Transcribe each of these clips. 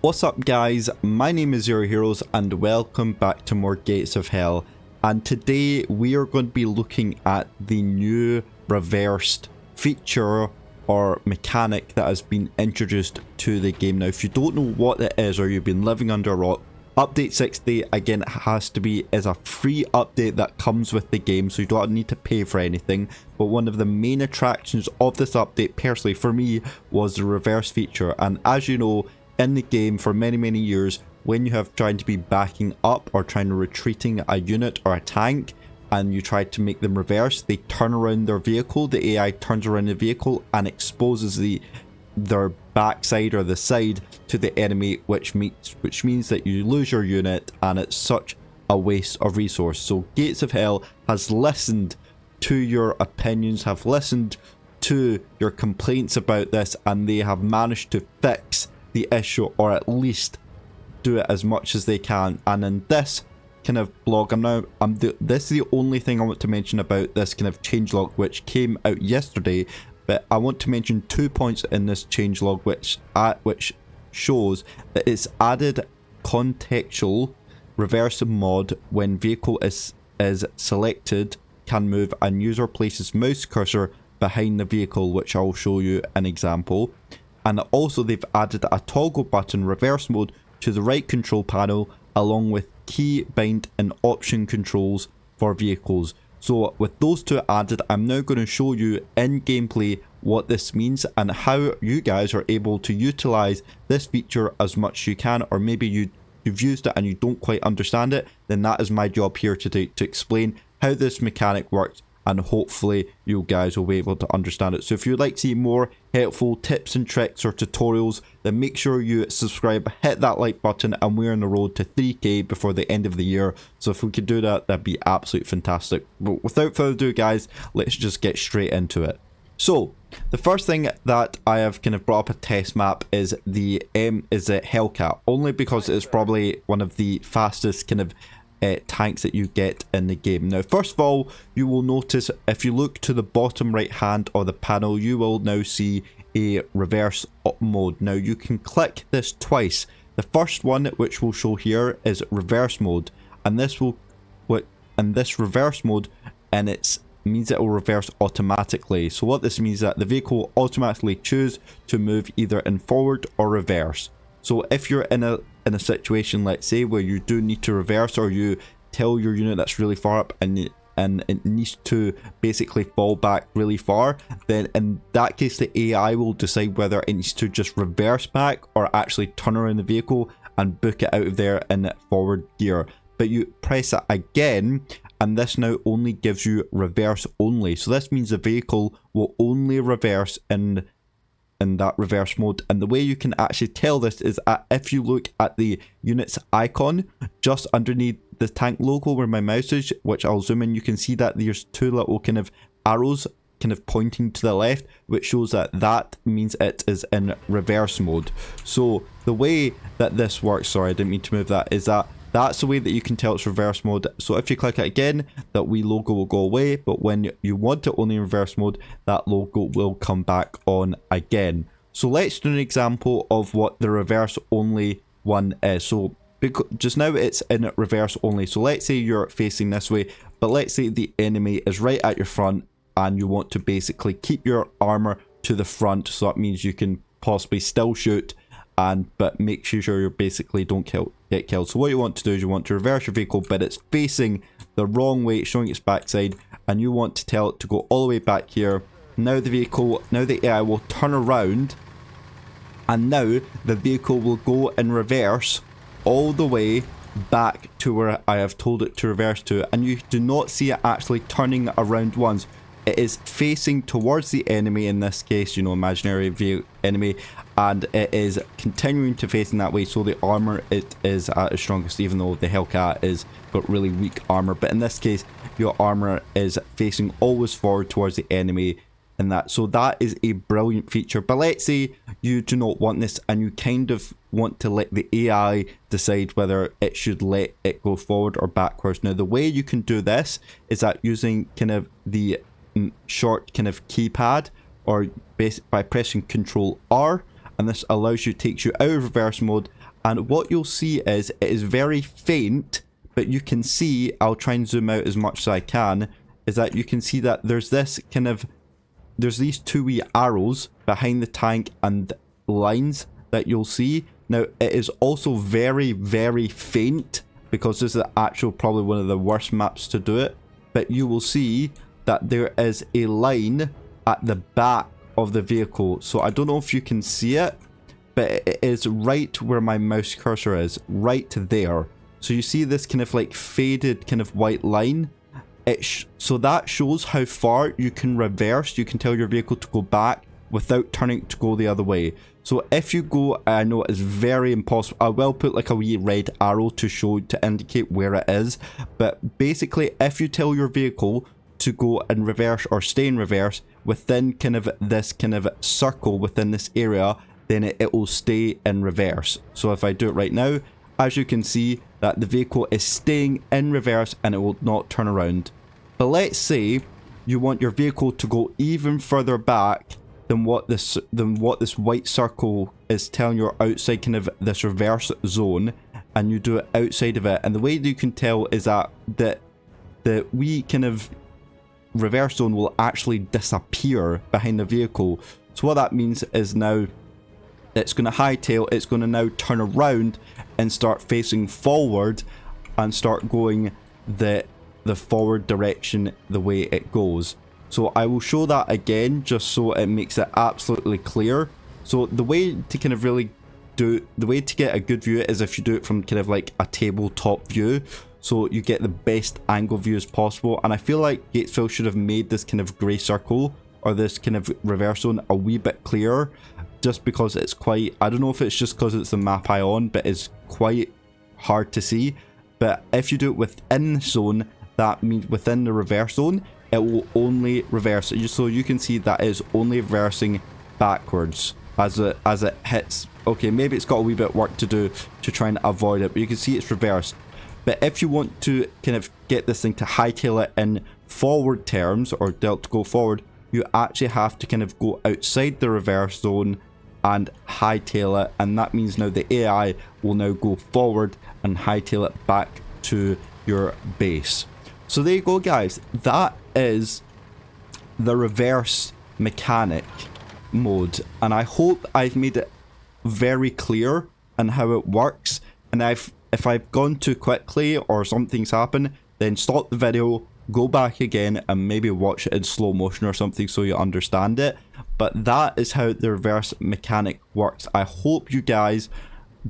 What's up guys, my name is Zero Heroes and welcome back to more Gates of Hell, and today we are going to be looking at the new reversed feature or mechanic that has been introduced to the game. Now if you don't know what it is or you've been living under a rock, Update 60 again is a free update that comes with the game, so you don't need to pay for anything. But one of the main attractions of this update personally for me was the reverse feature, and as you know, in the game for many years, when you have tried to be backing up or trying to retreating a unit or a tank and you try to make them reverse, they turn around their vehicle, the AI turns around the vehicle and exposes their backside or the side to the enemy, which means that you lose your unit and it's such a waste of resource. So Gates of Hell has listened to your opinions, have listened to your complaints about this, and they have managed to fix the issue, or at least do it as much as they can. And in this kind of blog, this is the only thing I want to mention about this kind of changelog which came out yesterday, but I want to mention 2 points in this changelog which shows that it's added contextual reverse mod when vehicle is selected can move and user places mouse cursor behind the vehicle, which I'll show you an example. And also they've added a toggle button reverse mode to the right control panel, along with key bind and option controls for vehicles. So with those two added, I'm now going to show you in gameplay what this means and how you guys are able to utilize this feature as much as you can. Or maybe you've used it and you don't quite understand it, then that is my job here today to explain how this mechanic works, and hopefully you guys will be able to understand it. So if you'd like to see more helpful tips and tricks or tutorials, then make sure you subscribe, hit that like button, and we're on the road to 3k before the end of the year. So if we could do that, that'd be absolutely fantastic. But without further ado guys, let's just get straight into it. So the first thing that I have kind of brought up a test map is the Hellcat, only because it's probably one of the fastest kind of tanks that you get in the game. Now first of all, you will notice if you look to the bottom right hand of the panel, you will now see a reverse mode. Now you can click this twice. The first one, which will show here, is reverse mode, and this reverse mode, and it means it will reverse automatically. So what this means is that the vehicle will automatically choose to move either in forward or reverse. So if you're in a situation, let's say, where you do need to reverse, or you tell your unit that's really far up and it needs to basically fall back really far, then in that case the AI will decide whether it needs to just reverse back or actually turn around the vehicle and book it out of there in forward gear. But you press it again and this now only gives you reverse only. So this means the vehicle will only reverse in that reverse mode. And the way you can actually tell this is if you look at the unit's icon just underneath the tank logo where my mouse is, which I'll zoom in, you can see that there's two little kind of arrows kind of pointing to the left, which shows that means it is in reverse mode. So the way that this works, sorry I didn't mean to move that, is that's the way that you can tell it's reverse mode. So if you click it again, that wee logo will go away, but when you want it only in reverse mode, that logo will come back on again. So let's do an example of what the reverse only one is. So just now it's in reverse only. So let's say you're facing this way, but let's say the enemy is right at your front and you want to basically keep your armor to the front. So that means you can possibly still shoot, but make sure you basically don't get killed. So what you want to do is you want to reverse your vehicle, but it's facing the wrong way, showing its backside, and you want to tell it to go all the way back here. Now the AI will turn around, and now the vehicle will go in reverse all the way back to where I have told it to reverse to, and you do not see it actually turning around once. It is facing towards the enemy, in this case, you know, imaginary enemy, and it is continuing to face in that way. So the armor, it is at its strongest, even though the Hellcat is got really weak armor. But in this case, your armor is facing always forward towards the enemy, and so that is a brilliant feature. But let's say you do not want this and you kind of want to let the AI decide whether it should let it go forward or backwards. Now the way you can do this is that using kind of the short kind of keypad, or by pressing Control R, and this allows you, takes you out of reverse mode. And what you'll see is it is very faint, but you can see, I'll try and zoom out as much as I can, is that you can see that there's this kind of, there's these two wee arrows behind the tank and lines that you'll see. Now it is also very, very faint, because this is actually probably one of the worst maps to do it, but you will see that there is a line at the back of the vehicle. So I don't know if you can see it, but it is right where my mouse cursor is, right there. So you see this kind of like faded kind of white line. So that shows how far you can reverse. You can tell your vehicle to go back without turning to go the other way. So if you go, I know it's very impossible. I will put like a wee red arrow to show, to indicate where it is. But basically, if you tell your vehicle to go in reverse or stay in reverse within kind of this kind of circle within this area, then it will stay in reverse. So if I do it right now, as you can see that the vehicle is staying in reverse and it will not turn around. But let's say you want your vehicle to go even further back than what this white circle is telling you outside kind of this reverse zone, and you do it outside of it. And the way that you can tell is that the wee kind of reverse zone will actually disappear behind the vehicle. So what that means is now it's going to hightail, it's going to now turn around and start facing forward and start going the forward direction the way it goes. So I will show that again just so it makes it absolutely clear. So the way to kind of really do, the way to get a good view is if you do it from kind of like a tabletop view, so you get the best angle view as possible. And I feel like Gatesville should have made this kind of grey circle or this kind of reverse zone a wee bit clearer, just because it's quite, I don't know if it's just because it's the map I own, but it's quite hard to see. But if you do it within the zone, that means within the reverse zone, it will only reverse. So you can see that it's only reversing backwards as it hits. Okay, maybe it's got a wee bit of work to do to try and avoid it, but you can see it's reversed. But if you want to kind of get this thing to hightail it in forward terms, or to go forward, you actually have to kind of go outside the reverse zone and hightail it, and that means now the AI will now go forward and hightail it back to your base. So there you go, guys. That is the reverse mechanic mode, and I hope I've made it very clear on how it works. And if I've gone too quickly or something's happened, then stop the video, go back again and maybe watch it in slow motion or something so you understand it. But that is how the reverse mechanic works. I hope you guys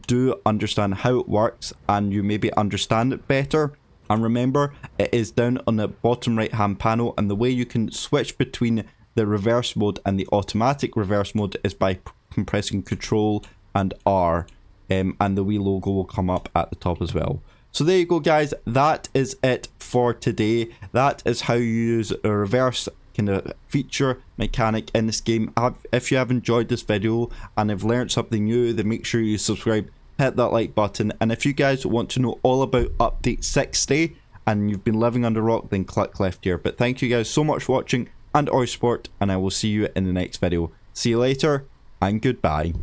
do understand how it works and you maybe understand it better. And remember, it is down on the bottom right hand panel, and the way you can switch between the reverse mode and the automatic reverse mode is by compressing Control and R, and the wee logo will come up at the top as well. So there you go, guys. That is it for today. That is how you use a reverse kind of feature mechanic in this game. If you have enjoyed this video and have learned something new, then make sure you subscribe, hit that like button, and if you guys want to know all about update 60 and you've been living under a rock, then click left here. But thank you guys so much for watching and all your support, and I will see you in the next video. See you later and goodbye.